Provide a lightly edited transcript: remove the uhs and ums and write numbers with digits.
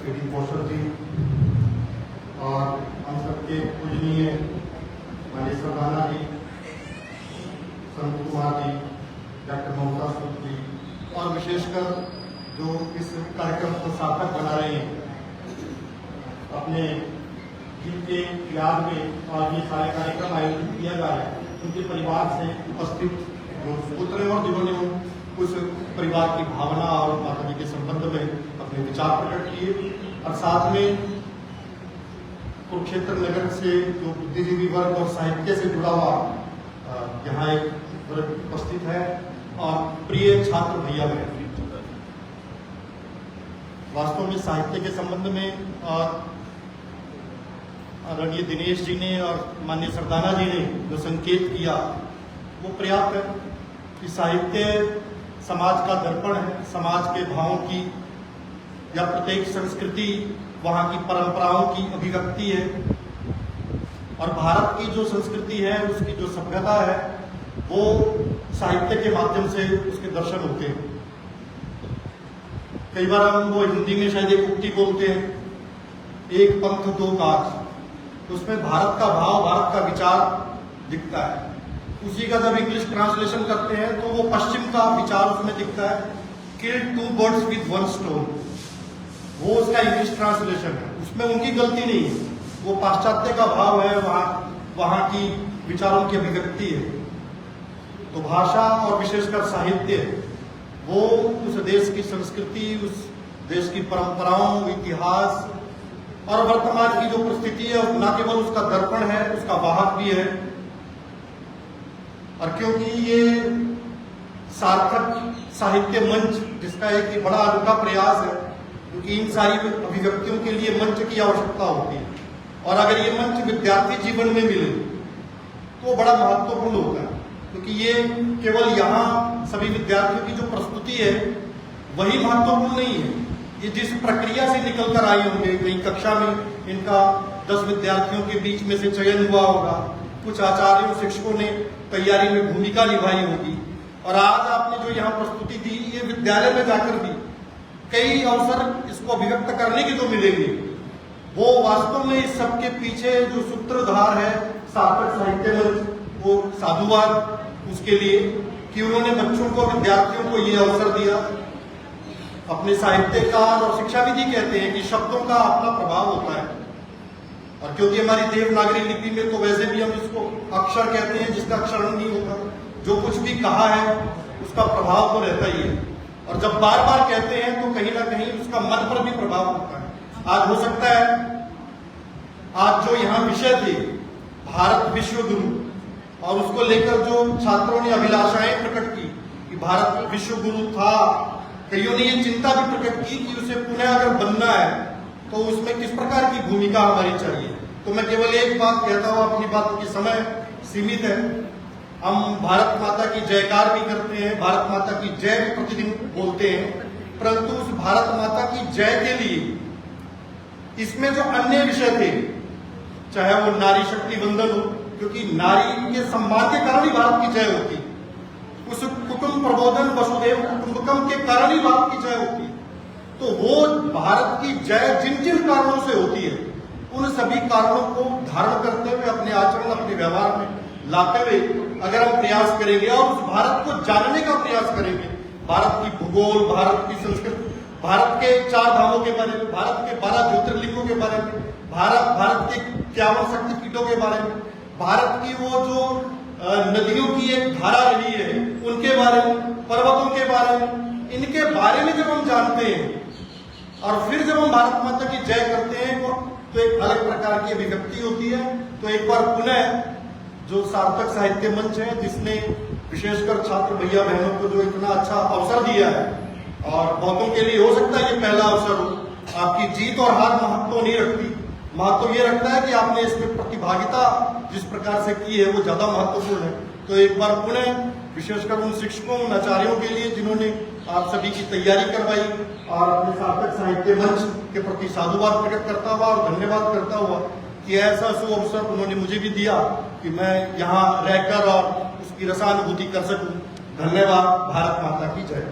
लेकिन कौशल जी और हम सबके पूजनीय माननीय सरदाना जी, संत कुमार जी, डॉक्टर ममता सूद जी और विशेषकर जो इस कार्यक्रम को सार्थक बना रहे हैं, अपने जिनके याद में और ये सारे कार्यक्रम आयोजित किया जा रहा है, उनके परिवार से उपस्थित जो पुत्र और जिन्होंने उस परिवार की भावना और माता जी के संबंध में अपने विचार प्रकट किए, और साथ में कुरुक्षेत्र नगर से जो बुद्धिजीवी वर्ग और साहित्य से जुड़ा हुआ यहाँ एक वर्ग उपस्थित है, और प्रिय छात्र भैया बहन, वास्तव में साहित्य के संबंध में और आदरणीय दिनेश जी ने और माननीय सरदाना जी ने जो संकेत किया वो पर्याप्त है कि साहित्य समाज का दर्पण है, समाज के भावों की या प्रत्येक संस्कृति वहाँ की परंपराओं की अभिव्यक्ति है, और भारत की जो संस्कृति है, उसकी जो सभ्यता है, वो साहित्य के माध्यम से उसके दर्शन होते हैं। कई बार हम वो हिंदी में शायद एक उक्ति बोलते हैं, एक पंथ दो काज, उसमें भारत का भाव, भारत का विचार दिखता है। उसी का जब इंग्लिश ट्रांसलेशन करते हैं तो वो पश्चिम का विचार उसमें दिखता है, kill two birds with one stone, वो उसका इंग्लिश ट्रांसलेशन है, उसमें उनकी गलती नहीं है, वो पाश्चात्य का भाव है, वहाँ की विचारों की अभिव्यक्ति है। तो भाषा और विशेषकर साहित्य वो उस देश की संस्कृति, उस देश की परंपराओं, इतिहास और वर्तमान की जो परिस्थिति है, न केवल उसका दर्पण है, उसका वाहक भी है। और क्योंकि ये सार्थक साहित्य मंच, जिसका एक बड़ा अनूठा प्रयास है, क्योंकि इन सारी अभिव्यक्तियों के लिए मंच की आवश्यकता होती है, और अगर ये मंच विद्यार्थी जीवन में मिले तो बड़ा महत्वपूर्ण होता है, क्योंकि ये केवल यहाँ सभी विद्यार्थियों की जो प्रस्तुति है वही महत्वपूर्ण नहीं है, ये जिस प्रक्रिया से निकल कर आए होंगे, कहीं कक्षा में इनका 10 विद्यार्थियों के बीच में से चयन हुआ होगा, कुछ आचार्यों शिक्षकों ने तैयारी में भूमिका निभाई होगी, और आज आपने जो यहाँ प्रस्तुति दी, ये विद्यालय में जाकर भी कई अवसर इसको अभिव्यक्त करने के जो मिलेंगे, वो वास्तव में इस सबके पीछे जो सूत्रधार है सार्थक साहित्य मंच, वो साधुवाद उसके लिए कि उन्होंने बच्चों को, विद्यार्थियों को ये अवसर दिया। अपने साहित्यकार और शिक्षाविदी कहते हैं कि शब्दों का अपना प्रभाव होता है, और क्योंकि हमारी देवनागरी लिपि में तो वैसे भी हम इसको अक्षर कहते हैं, जिसका अक्षरण नहीं होता, जो कुछ भी कहा है उसका प्रभाव तो रहता ही है, और जब बार बार कहते हैं तो कहीं ना कहीं उसका मन पर भी प्रभाव होता है। आज हो सकता है, आज जो यहाँ विषय थे भारत विश्व गुरु, और उसको लेकर जो छात्रों ने अभिलाषाएं प्रकट की कि भारत विश्व गुरु था, कईयों ने ये चिंता भी प्रकट की कि उसे पुनः अगर बनना है तो उसमें किस प्रकार की भूमिका हमारी चाहिए। तो मैं केवल एक बात कहता हूँ, अपनी बात की समय सीमित है, हम भारत माता की जयकार भी करते हैं, भारत माता की जय भी प्रतिदिन बोलते हैं, परंतु उस भारत माता की जय के लिए इसमें जो अन्य विषय थे, चाहे वो नारी शक्ति वंदन हो, क्योंकि नारी के सम्मान के कारण ही भारत की जय होती, उस कुटुंब प्रबोधन वसुधैव कुटुंबकम के कारण ही भारत की जय होती, तो वो भारत की जय जिन जिन कारणों से होती है, उन सभी कारणों को धारण करते हुए अपने आचरण, अपने व्यवहार में लाते हुए अगर हम प्रयास करेंगे और उस भारत को जानने का प्रयास करेंगे, भारत की भूगोल, भारत की संस्कृति, भारत के 4 धामों के बारे में, भारत के 12 ज्योतिर्लिंगों के बारे में, भारत के 51 शक्तिपीठों के बारे में, भारत की वो जो नदियों की एक धारा रही है उनके बारे में, पर्वतों के बारे में, इनके बारे में जब हम जानते हैं और फिर जब हम भारत माता की जय करते हैं तो एक अलग प्रकार की अभिव्यक्ति होती है। तो एक बार पुनः जो सार्थक साहित्य मंच है, जिसने विशेषकर छात्र भैया बहनों को जो इतना अच्छा अवसर दिया है, और बहुतों के लिए हो सकता है ये पहला अवसर हो, आपकी जीत और हार महत्व नहीं रखती, महत्व ये रखता है कि आपने इसमें प्रतिभागिता जिस प्रकार से की है वो ज्यादा महत्वपूर्ण है। तो एक बार पुनः विशेषकर उन शिक्षकों, उन आचार्यों के लिए जिन्होंने आप सभी की तैयारी करवाई, और अपने सार्थक साहित्य मंच के प्रति साधुवाद प्रकट करता हुआ और धन्यवाद करता हुआ कि ऐसा सुअवसर उन्होंने मुझे भी दिया कि मैं यहाँ रहकर और उसकी रसानुभूति कर सकूं। धन्यवाद। भारत माता की जय।